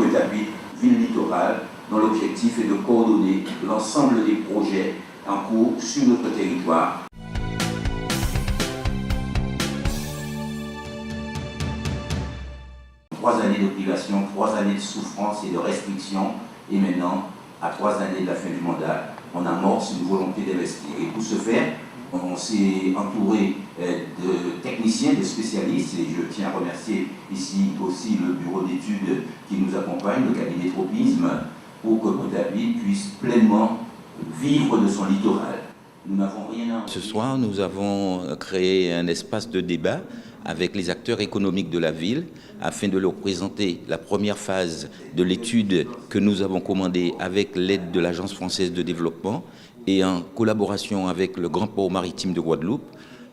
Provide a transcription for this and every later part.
Pointe-à-Pitre, ville littorale, dont l'objectif est de coordonner l'ensemble des projets en cours sur notre territoire. Trois années de privation, 3 années de souffrance et de restriction, et maintenant, à 3 années de la fin du mandat, on amorce une volonté d'investir. Et pour ce faire, on s'est entouré de techniciens, de spécialistes, et je tiens à remercier ici aussi le bureau d'études qui nous accompagne, le cabinet Tropisme, pour que Pointe-à-Pitre puisse pleinement vivre de son littoral. Nous n'avons rien à... Ce soir, nous avons créé un espace de débat avec les acteurs économiques de la ville afin de leur présenter la première phase de l'étude que nous avons commandée avec l'aide de l'Agence française de développement et en collaboration avec le Grand Port maritime de Guadeloupe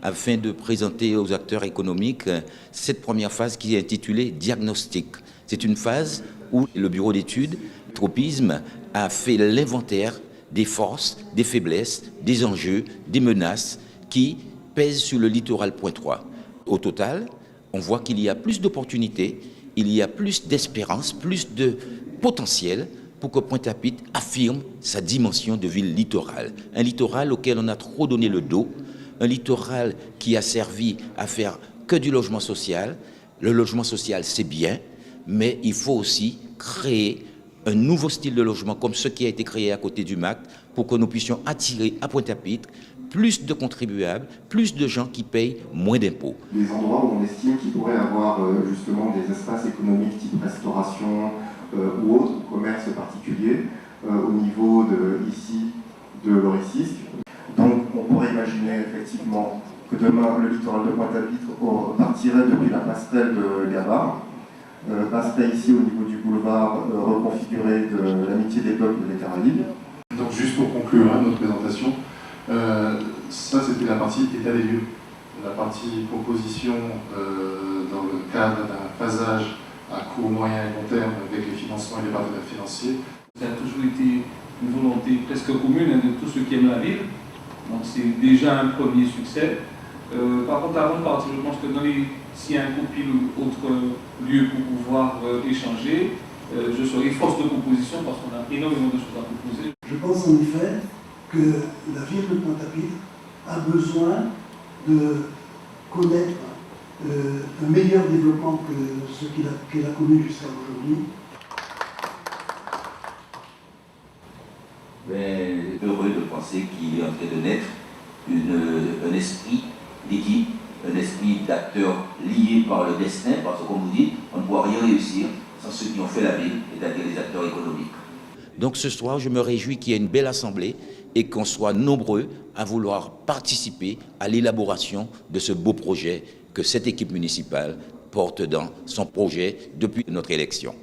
afin de présenter aux acteurs économiques cette première phase qui est intitulée « Diagnostic ». C'est une phase où le bureau d'études Tropisme a fait l'inventaire des forces, des faiblesses, des enjeux, des menaces qui pèsent sur le littoral pointois. Au total, on voit qu'il y a plus d'opportunités, il y a plus d'espérance, plus de potentiel pour que Pointe-à-Pitre affirme sa dimension de ville littorale. Un littoral auquel on a trop donné le dos, un littoral qui a servi à faire que du logement social. Le logement social, c'est bien, mais il faut aussi créer un nouveau style de logement comme ce qui a été créé à côté du MAC pour que nous puissions attirer à Pointe-à-Pitre plus de contribuables, plus de gens qui payent moins d'impôts. Des endroits où on estime qu'il pourrait y avoir justement des espaces économiques type restauration ou autres, commerce particulier, au niveau de l'Oricisque. Donc on pourrait imaginer effectivement que demain le littoral de Pointe-à-Pitre partirait depuis la passerelle de Gavard, passerait ici au niveau du boulevard reconfiguré de l'Amitié des peuples des Caraïbes. Donc juste pour conclure notre présentation, ça c'était la partie état des lieux, la partie proposition dans le cadre d'un phasage à court, moyen et long terme avec les financements et les partenaires financiers. Ça a toujours été une volonté presque commune de tous ceux qui aiment la ville, donc c'est déjà un premier succès. Par contre, avant de partir, je pense que s'il y a un copil ou autre lieu pour pouvoir échanger, je serai force de proposition parce qu'on a énormément de choses à proposer. Je pense en effet que la ville de Pointe-à-Pitre a besoin de connaître un meilleur développement que ce qu'elle a connu jusqu'à aujourd'hui. Heureux de penser qu'il est en train de naître un esprit d'équipe, un esprit d'acteurs liés par le destin, parce que comme vous dites, on ne pourra rien réussir sans ceux qui ont fait la ville, c'est-à-dire les acteurs économiques. Donc ce soir, je me réjouis qu'il y ait une belle assemblée et qu'on soit nombreux à vouloir participer à l'élaboration de ce beau projet que cette équipe municipale porte dans son projet depuis notre élection.